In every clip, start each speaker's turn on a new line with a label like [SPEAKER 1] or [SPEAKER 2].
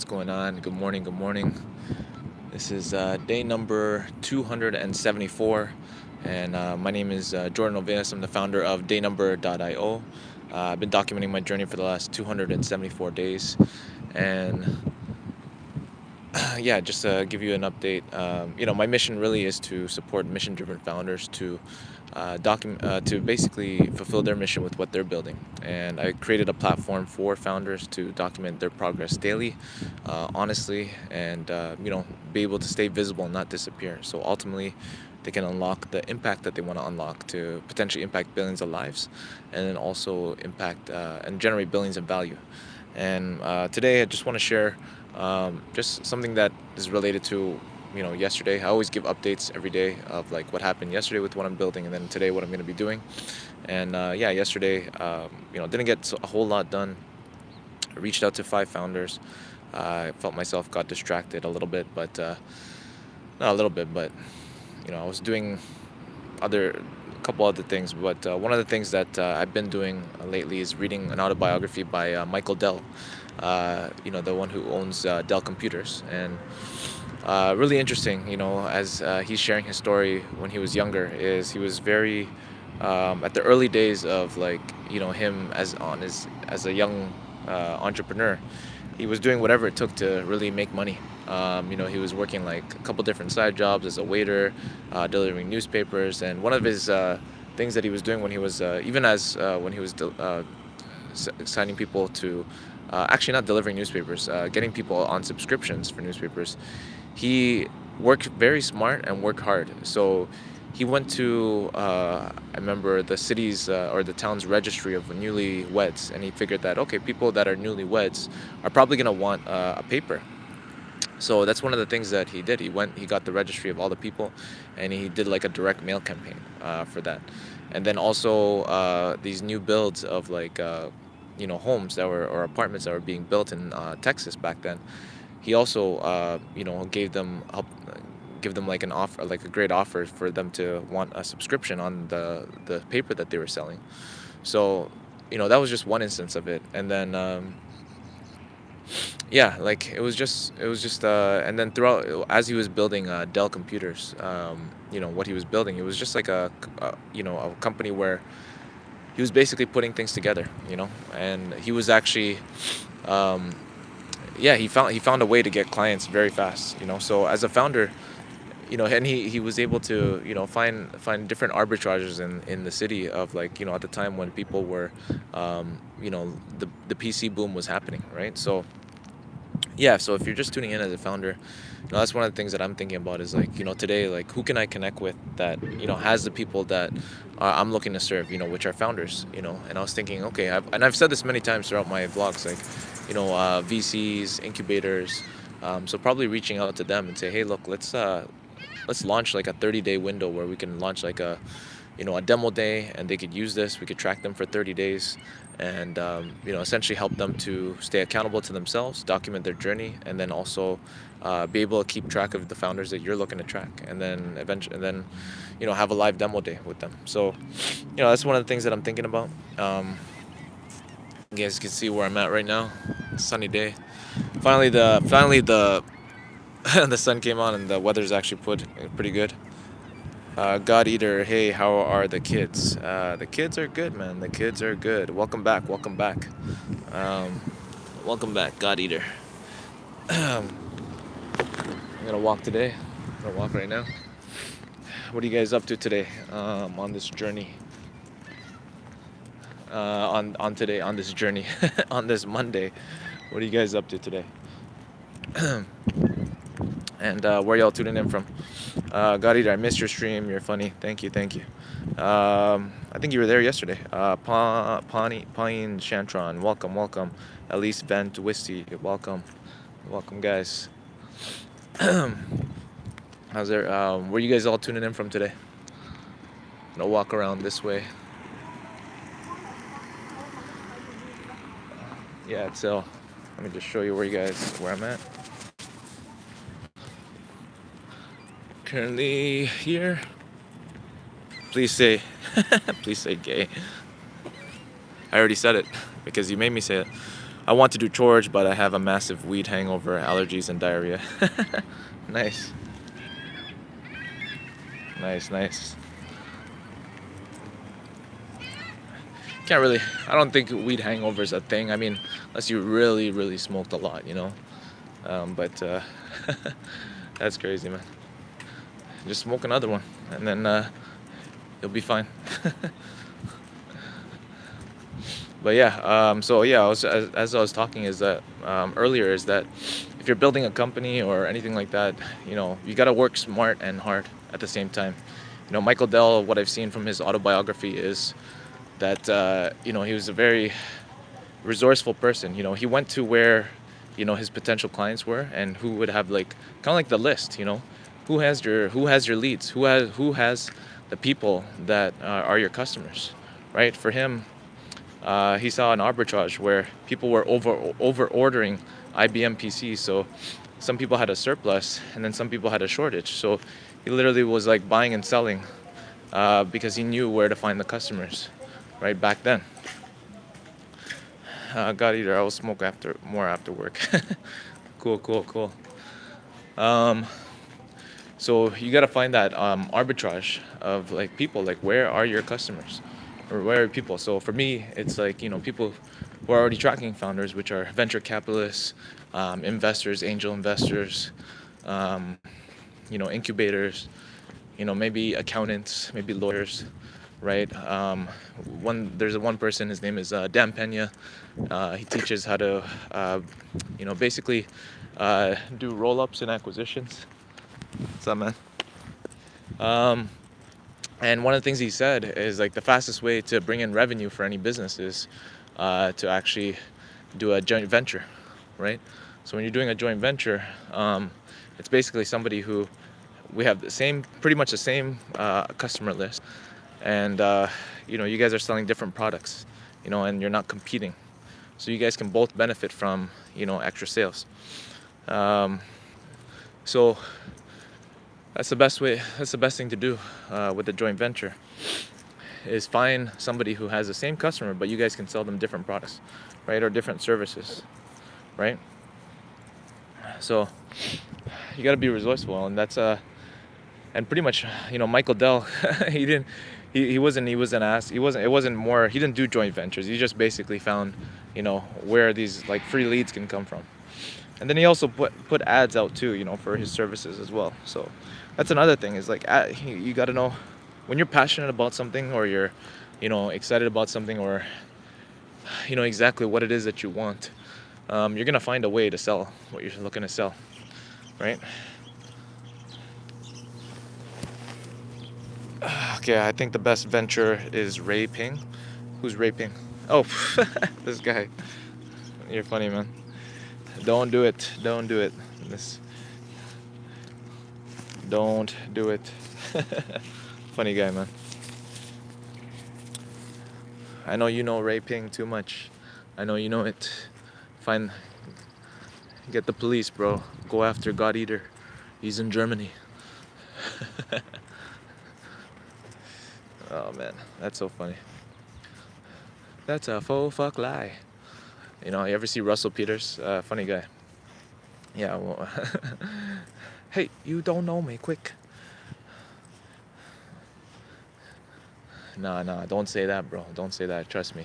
[SPEAKER 1] going on? Good morning, good morning. This is day number 274, and my name is Jordan Oveas. I'm the founder of dayNumber.io. I've been documenting my journey for the last 274 days, and yeah, just to give you an update, my mission really is to support mission-driven founders to basically fulfill their mission with what they're building. And I created a platform for founders to document their progress daily, honestly, and be able to stay visible and not disappear. So ultimately, they can unlock the impact that they want to unlock to potentially impact billions of lives, and then also impact and generate billions of value. And today, I just want to share just something that is related to yesterday. I always give updates every day of like what happened yesterday with what I'm building, and then today what I'm going to be doing. And yeah, yesterday, didn't get a whole lot done. I reached out to 5 founders. I felt myself got distracted a little bit, but not a little bit, but I was doing other a couple other things. But one of the things that I've been doing lately is reading an autobiography by Michael Dell. The one who owns Dell Computers, and really interesting. As he's sharing his story when he was younger, is he was very at the early days of like him as a young entrepreneur. He was doing whatever it took to really make money. He was working like a couple different side jobs as a waiter, delivering newspapers, and one of his things that he was doing when he was even as when he was signing people to actually not delivering newspapers, getting people on subscriptions for newspapers. He worked very smart and worked hard. So he went to I remember the city's or the town's registry of newlyweds, and he figured that okay, people that are newlyweds are probably gonna want a paper. So that's one of the things that he did. He got the registry of all the people, and he did like a direct mail campaign for that. And then also these new builds of like homes that were or apartments that were being built in Texas back then. He also gave them give them like an offer, like a great offer for them to want a subscription on the paper that they were selling. So that was just one instance of it, and then yeah, like it was just and then throughout as he was building Dell computers, what he was building, it was just like a company where he was basically putting things together, and he was actually um, yeah, he found a way to get clients very fast, so as a founder, and he was able to find different arbitrages in the city of like at the time when people were the PC boom was happening, right? So yeah, so if you're just tuning in as a founder, that's one of the things that I'm thinking about is like, today, like who can I connect with that, has the people that I'm looking to serve, which are founders, and I was thinking, okay, I've said this many times throughout my vlogs, like, VCs, incubators, so probably reaching out to them and say, hey, look, let's launch like a 30-day window where we can launch like a demo day, and they could use this. We could track them for 30 days, and essentially help them to stay accountable to themselves, document their journey, and then also be able to keep track of the founders that you're looking to track, and then eventually, and then have a live demo day with them. So that's one of the things that I'm thinking about. You guys can see where I'm at right now. Sunny day. Finally the the sun came on, and the weather's actually pretty good. God Eater, hey, how are the kids? The kids are good, man. The kids are good. Welcome back. Welcome back. Um, Welcome back, God Eater. I'm gonna walk today. I'm gonna walk right now. What are you guys up to today? On this journey. On today, on this journey, on this Monday. What are you guys up to today? And where y'all tuning in from? God Eater, I missed your stream. You're funny. Thank you, thank you. I think you were there yesterday. Pine Shantron, welcome, welcome. Elise Van Twisty, welcome, welcome, guys. How's there? Where you guys all tuning in from today? Gonna walk around this way. Yeah, so let me just show you where I'm at. Currently here. Please say, please say gay. I already said it because you made me say it. I want to do chores, but I have a massive weed hangover, allergies, and diarrhea. Nice, nice, nice. Can't really. I don't think weed hangover is a thing. I mean, unless you really, really smoked a lot, you know. But that's crazy, man. Just smoke another one, and then you'll be fine. But yeah, so yeah, as I was talking is that earlier is that if you're building a company or anything like that, you know, you got to work smart and hard at the same time. You know, Michael Dell, what I've seen from his autobiography is that you know, he was a very resourceful person. You know, he went to where, you know, his potential clients were and who would have like kind of like the list. You know, who has your leads, who has the people that are your customers, right? For him, he saw an arbitrage where people were over ordering IBM PCs. So some people had a surplus, and then some people had a shortage. So he literally was like buying and selling because he knew where to find the customers, right back then. God eater, I will smoke more after work. Cool, cool, cool. Um, so you got to find that arbitrage of like people, like where are your customers? Or where are people? So for me, it's like, you know, people who are already tracking founders, which are venture capitalists, investors, angel investors, um, you know, incubators, you know, maybe accountants, maybe lawyers, right? There's one person, his name is Dan Pena. He teaches how to, you know, basically do roll-ups and acquisitions. What's up, man? Um, And one of the things he said is like the fastest way to bring in revenue for any business is to actually do a joint venture, right? So when you're doing a joint venture, it's basically somebody who we have pretty much the same customer list, and you know, you guys are selling different products, you know, and you're not competing, so you guys can both benefit from, you know, extra sales. Um, so that's the best way. That's the best thing to do with a joint venture is find somebody who has the same customer, but you guys can sell them different products, right, or different services, right? So you got to be resourceful, and that's and pretty much, you know, Michael Dell, he didn't, he wasn't asked, it wasn't more, he didn't do joint ventures. He just basically found, you know, where these like free leads can come from. And then he also put ads out too, you know, for his services as well. So that's another thing is like you got to know when you're passionate about something, or you're, you know, excited about something, or you know exactly what it is that you want. You're gonna find a way to sell what you're looking to sell, right? Okay, I think the best venture is raping. Who's raping? Oh, this guy. You're funny, man. Don't do it. Don't do it. This. Don't do it. Funny guy, man. I know you know raping too much. I know you know it. Find, get the police, bro. Go after God Eater. He's in Germany. Oh man, that's so funny. That's a faux fuck lie. You know, you ever see Russell Peters? Funny guy. Yeah. Well, hey, you don't know me. Quick. Nah, don't say that, bro. Don't say that. Trust me.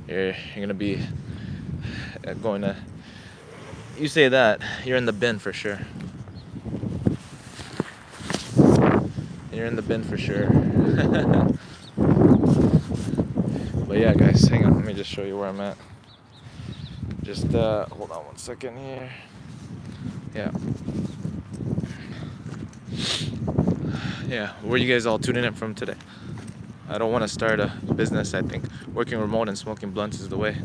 [SPEAKER 1] You're gonna be going to. You say that, you're in the bin for sure. You're in the bin for sure. But yeah, guys, hang on. Let me just show you where I'm at. Just hold on 1 second here. Yeah. Yeah. Where are you guys all tuning in from today? I don't want to start a business. I think working remote and smoking blunts is the way.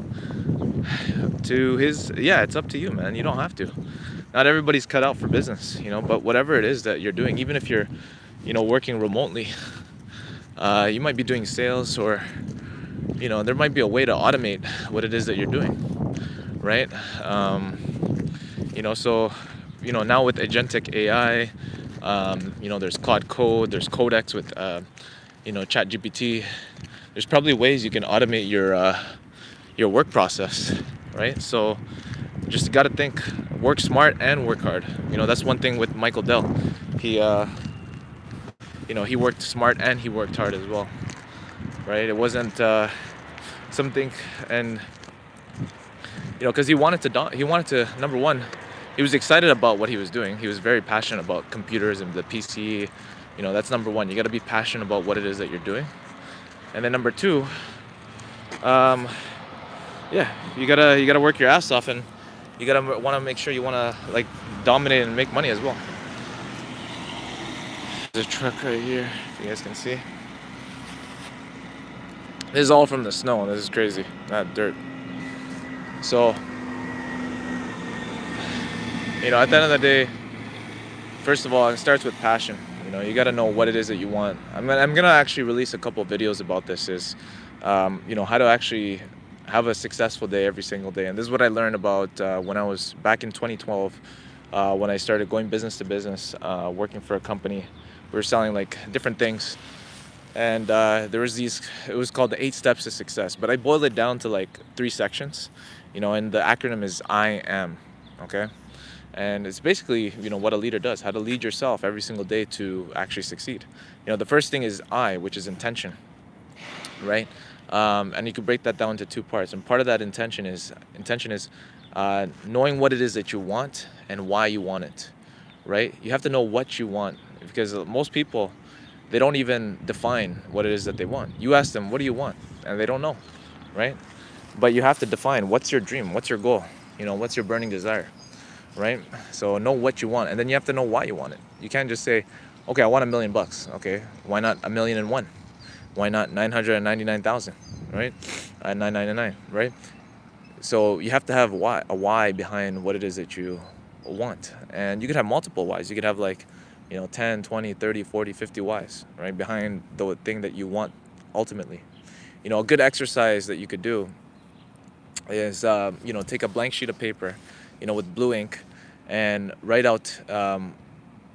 [SPEAKER 1] Yeah, it's up to you, man. You don't have to. Not everybody's cut out for business, you know, but whatever it is that you're doing, even if you're, you know, working remotely, you might be doing sales, or, you know, there might be a way to automate what it is that you're doing, right? You know, so, you know, now with agentic AI, you know, there's Claude Code, there's Codex with, you know, ChatGPT. There's probably ways you can automate your work process, right? So just got to think, work smart and work hard. That's one thing with Michael Dell. He he worked smart and he worked hard as well, right? It wasn't something, and because he wanted to number one, he was excited about what he was doing. He was very passionate about computers and the PC. That's number one. You got to be passionate about what it is that you're doing. And then number two, um, yeah, you gotta work your ass off, and you gotta want to make sure you want to like dominate and make money as well. There's a truck right here, if you guys can see. This is all from the snow. This is crazy, not dirt. So, at the end of the day, first of all, it starts with passion. You got to know what it is that you want. I'm gonna actually release a couple of videos about this. Is how to actually have a successful day every single day. And this is what I learned about when I was back in 2012, when I started going business to business, working for a company. We were selling like different things, and there was these. It was called the 8 steps to success, but I boiled it down to like 3 sections. And the acronym is IM. Okay. And it's basically, what a leader does, how to lead yourself every single day to actually succeed. The first thing is I, which is intention, right? And you could break that down into 2 parts. And part of that intention is knowing what it is that you want and why you want it, right? You have to know what you want, because most people, they don't even define what it is that they want. You ask them, what do you want? And they don't know, right? But you have to define, what's your dream? What's your goal? What's your burning desire? Right? So know what you want, and then you have to know why you want it. You can't just say, okay, I want $1 million. Okay, why not 1,000,001? Why not 999,000? Right? 999. Right? So you have to have a why behind what it is that you want, and you could have multiple whys. You could have like 10, 20, 30, 40, 50 whys, right, behind the thing that you want ultimately. A good exercise that you could do is take a blank sheet of paper, with blue ink, and write out,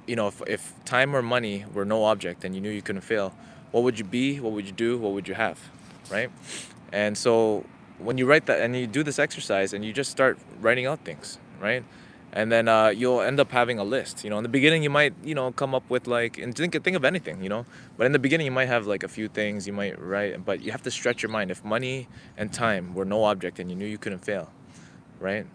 [SPEAKER 1] if time or money were no object and you knew you couldn't fail, what would you be? What would you do? What would you have? Right? And so when you write that and you do this exercise and you just start writing out things, right? And then you'll end up having a list. In the beginning you might, come up with like, and think of anything, but in the beginning you might have like a few things you might write, but you have to stretch your mind. If money and time were no object and you knew you couldn't fail, right?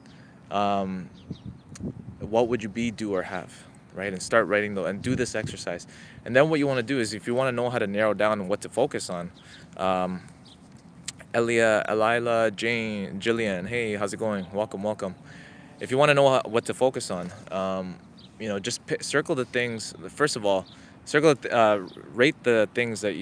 [SPEAKER 1] What would you be, do, or have, right? And start writing and do this exercise. And then what you want to do is, if you want to know how to narrow down and what to focus on, Elila, Jane, Jillian, hey, how's it going? Welcome. If you want to know what to focus on, just circle the things. First of all, rate the things that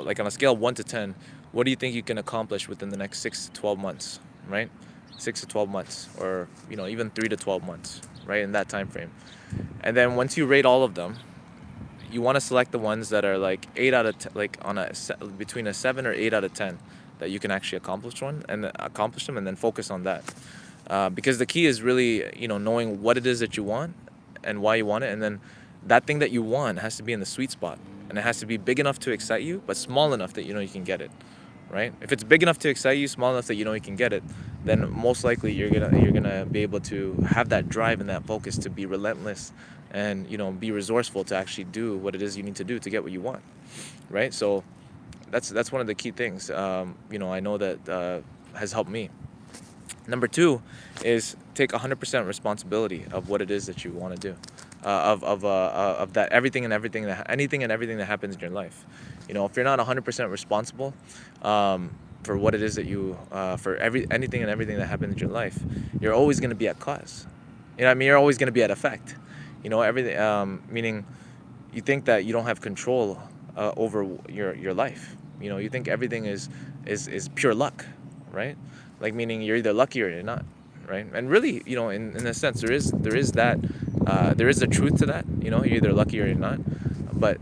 [SPEAKER 1] like on a scale of 1 to 10. What do you think you can accomplish within the next 6 to 12 months, right? 6 to 12 months, or even 3 to 12 months, right, in that time frame. And then once you rate all of them, you want to select the ones that are like 8 out of 10, like between a 7 or 8 out of 10, that you can actually accomplish them, and then focus on that. Because the key is really knowing what it is that you want and why you want it, and then that thing that you want has to be in the sweet spot, and it has to be big enough to excite you, but small enough that you can get it. Right? If it's big enough to excite you, small enough that you can get it, then most likely you're gonna be able to have that drive and that focus to be relentless, and be resourceful to actually do what it is you need to do to get what you want. Right? So that's one of the key things. I know that has helped me. Number 2 is take 100% responsibility of what it is that you want to do, of that anything and everything that happens in your life. If you're not 100% responsible for what it is that for anything and everything that happens in your life, you're always going to be at cause. You're always going to be at effect. Everything, meaning you think that you don't have control over your life. You think everything is pure luck, right? Like, meaning you're either lucky or you're not, right? And really, in a sense, there is that there is a truth to that. You're either lucky or you're not, but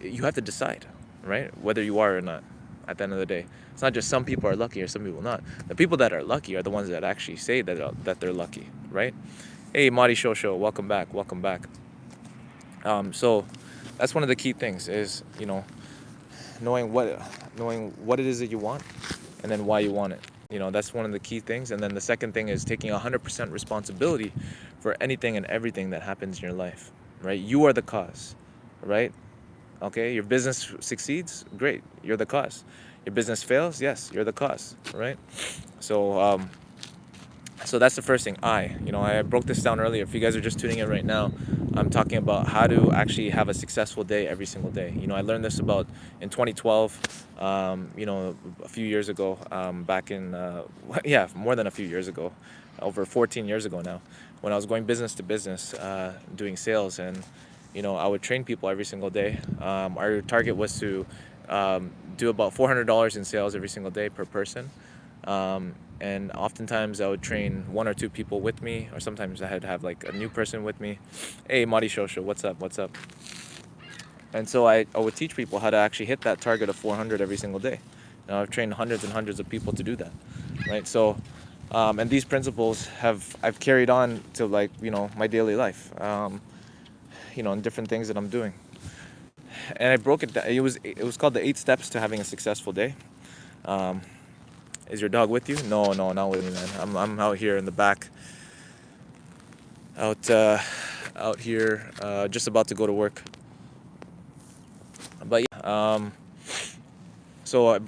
[SPEAKER 1] you have to decide, right, whether you are or not. At the end of the day, it's not just some people are lucky or some people not. The people that are lucky are the ones that actually say that they're lucky, right? Hey, Mari Shosho, welcome back. So that's one of the key things is knowing what it is that you want, and then why you want it. That's one of the key things. And then the second thing is taking 100% responsibility for anything and everything that happens in your life, right? You are the cause, right? Okay, your business succeeds, great, you're the cause. Your business fails, yes, you're the cause, right? So that's the first thing. I broke this down earlier. If you guys are just tuning in right now, I'm talking about how to actually have a successful day every single day. I learned this about in 2012, a few years ago, back in, yeah, more than a few years ago, over 14 years ago now, when I was going business to business, doing sales. And, I would train people every single day. Our target was to do about $400 in sales every single day per person. And oftentimes I would train one or two people with me, or sometimes I had to have like a new person with me. Hey, Mari Shosho, what's up? What's up? And so I would teach people how to actually hit that target of 400 every single day. I've trained hundreds and hundreds of people to do that, right? So, and these principles I've carried on to my daily life, and different things that I'm doing. And I broke it down. It was called the 8 steps to having a successful day. Is your dog with you? No, not with me, man. I'm out here in the back, out here, just about to go to work. But yeah, so I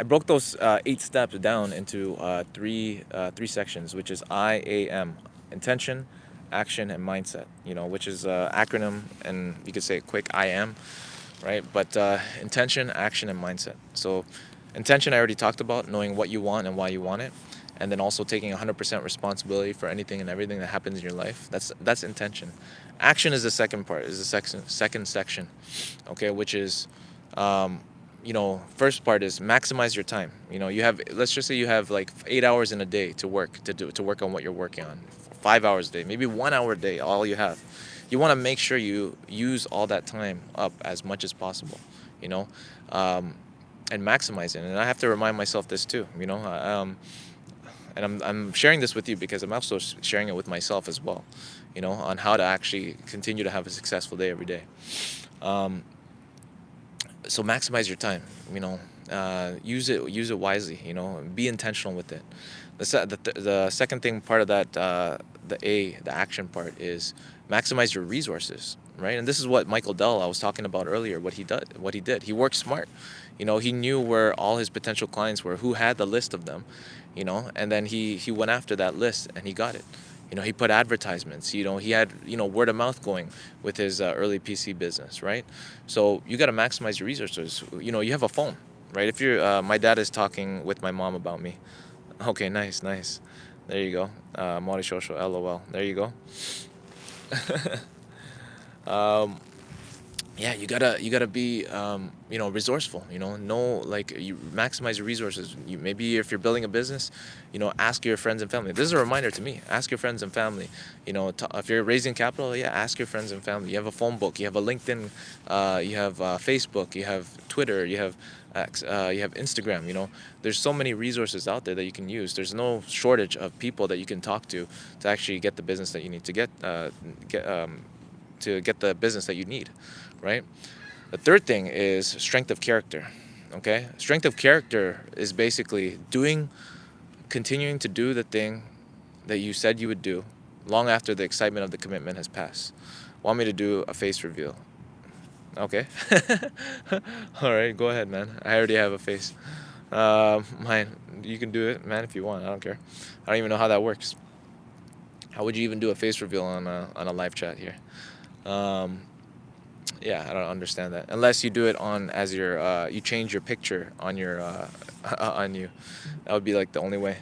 [SPEAKER 1] broke those 8 steps down into three sections, which is IAM: intention, action, and mindset. Which is acronym, and you could say it quick, IAM, right? But intention, action, and mindset. So intention, I already talked about, knowing what you want and why you want it, and then also taking 100% responsibility for anything and everything that happens in your life. That's intention. Action is the second part, is the second section, okay, which is, first part is maximize your time. Let's just say you have like 8 hours in a day to work on what you're working on. 5 hours a day, maybe 1 hour a day, all you have. You want to make sure you use all that time up as much as possible, you know, and maximize it. And I have to remind myself this too, and I'm sharing this with you because I'm also sharing it with myself as well, on how to actually continue to have a successful day every day. So maximize your time, use it wisely, be intentional with it. The second thing, part of that, the action part, is maximize your resources, right? And this is what Michael Dell, I was talking about earlier, what he did. He worked smart. He knew where all his potential clients were, who had the list of them, and then he went after that list and he got it. He put advertisements. He had word of mouth going with his early PC business, right? So you got to maximize your resources. You have a phone, right? If you're, my dad is talking with my mom about me. Okay, nice. There you go. Mori Shosho, LOL. There you go. Yeah, you gotta be resourceful. Know, like, you maximize your resources. Maybe if you're building a business, ask your friends and family. This is a reminder to me. Ask your friends and family. If you're raising capital, yeah, ask your friends and family. You have a phone book, you have a LinkedIn, you have Facebook, you have Twitter, you have Instagram. There's so many resources out there that you can use. There's no shortage of people that you can talk to actually get the business that you need to get the business that you need, right? The third thing is strength of character. Okay, strength of character is basically continuing to do the thing that you said you would do long after the excitement of the commitment has passed. Want me to do a face reveal? Okay. All right, go ahead, man. I already have a face. Mine. You can do it, man, if you want. I don't care. I don't even know how that works. How would you even do a face reveal on a live chat here? Yeah, I don't understand that. Unless you do it on as your you change your picture on your on you. That would be like the only way.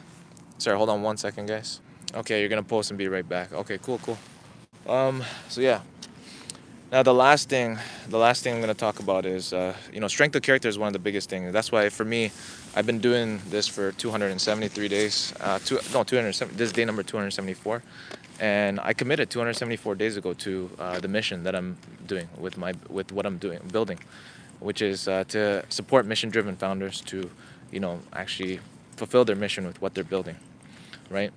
[SPEAKER 1] Sorry, hold on 1 second, guys. Okay, you're gonna post and be right back. Okay, cool. So yeah. Now the last thing I'm gonna talk about is strength of character is one of the biggest things. That's why for me, I've been doing this for 273 days. 270. This is day number 274. And I committed 274 days ago to the mission that I'm doing with what I'm doing, building, which is to support mission-driven founders to, actually fulfill their mission with what they're building, right?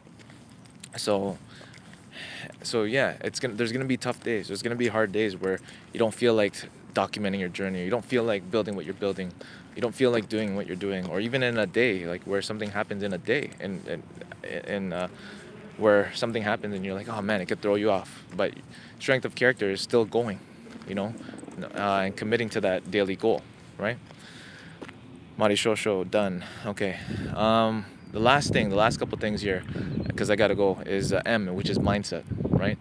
[SPEAKER 1] So so yeah, there's gonna be tough days. There's gonna be hard days where you don't feel like documenting your journey. You don't feel like building what you're building. You don't feel like doing what you're doing, or even in a day, like where something happens in a day, and where something happens and you're like, oh man, it could throw you off. But strength of character is still going, you know, and committing to that daily goal, right? Mari Shosho, done. Okay. The last couple things here, because I gotta go, is M, which is mindset, right?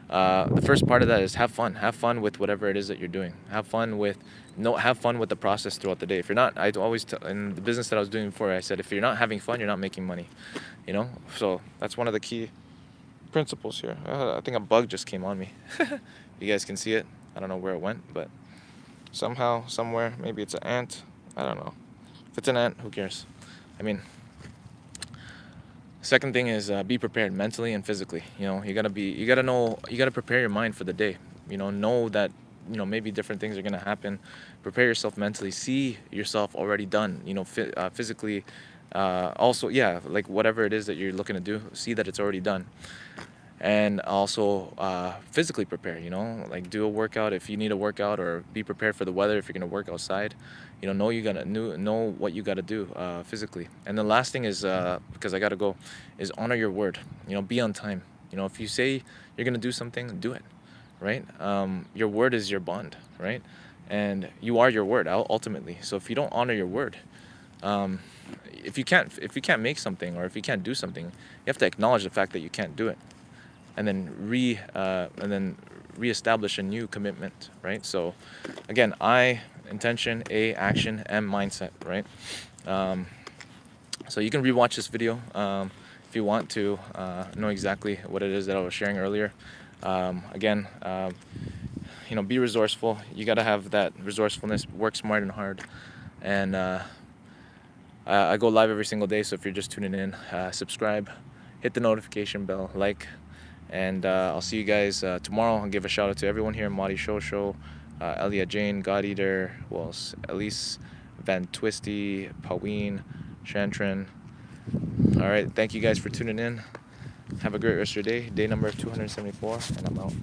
[SPEAKER 1] The first part of that is have fun. Have fun with whatever it is that you're doing. Have fun with the process throughout the day. If you're not, I always tell, in the business that I was doing before, I said, if you're not having fun, you're not making money, you know? So that's one of the key principles here. I think a bug just came on me. You guys can see it. I don't know where it went, but somehow, somewhere, maybe it's an ant. I don't know. If it's an ant, who cares? I mean, second thing is be prepared mentally and physically. You gotta prepare your mind for the day. Know that maybe different things are gonna happen. Prepare yourself mentally. See yourself already done. Physically. Also, yeah, like whatever it is that you're looking to do, see that it's already done. And also physically prepare, like do a workout if you need a workout, or be prepared for the weather if you're going to work outside. Know what you got to do physically. And the last thing is, because I got to go, is honor your word. Be on time. If you say you're going to do something, do it, right? Your word is your bond, right? And you are your word ultimately. So if you don't honor your word, if you can't make something, or if you can't do something, you have to acknowledge the fact that you can't do it, and then reestablish a new commitment, right? So again, I, intention; A, action; M, mindset, right? So you can rewatch this video if you want to know exactly what it is that I was sharing earlier. Again, be resourceful. You got to have that resourcefulness. Work smart and hard. And I go live every single day, so if you're just tuning in, subscribe, hit the notification bell, like, and I'll see you guys tomorrow. I'll give a shout out to everyone here: Madi Shosho, Elia Jane, God Eater, who else? Elise, Van Twisty, Paween, Shantrin. All right, thank you guys for tuning in. Have a great rest of your day. Day number 274, and I'm out.